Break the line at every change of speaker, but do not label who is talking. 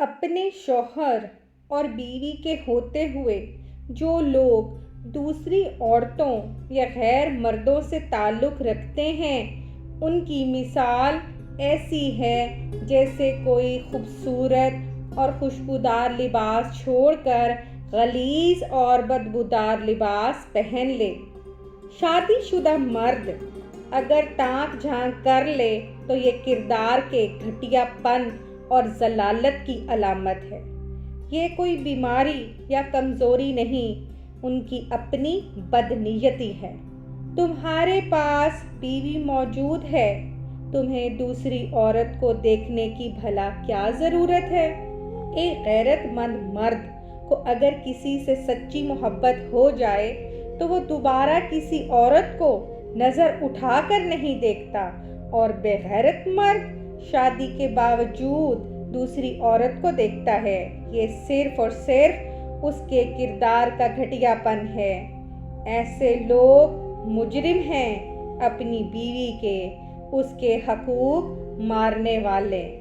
اپنے شوہر اور بیوی کے ہوتے ہوئے جو لوگ دوسری عورتوں یا غیر مردوں سے تعلق رکھتے ہیں ان کی مثال ایسی ہے جیسے کوئی خوبصورت اور خوشبودار لباس چھوڑ کر غلیظ اور بدبودار لباس پہن لے۔ شادی شدہ مرد اگر تاک جھانک کر لے تو یہ کردار کے گھٹیا پن اور ضلالت کی علامت ہے۔ یہ کوئی بیماری یا کمزوری نہیں، ان کی اپنی بدنیتی ہے۔ تمہارے پاس بیوی موجود ہے، تمہیں دوسری عورت کو دیکھنے کی بھلا کیا ضرورت ہے؟ ایک غیرت مند مرد کو اگر کسی سے سچی محبت ہو جائے تو وہ دوبارہ کسی عورت کو نظر اٹھا کر نہیں دیکھتا، اور بے غیرت مرد شادی کے باوجود دوسری عورت کو دیکھتا ہے۔ یہ صرف اور صرف اس کے کردار کا گھٹیا پن ہے۔ ایسے لوگ مجرم ہیں، اپنی بیوی کے اس کے حقوق مارنے والے۔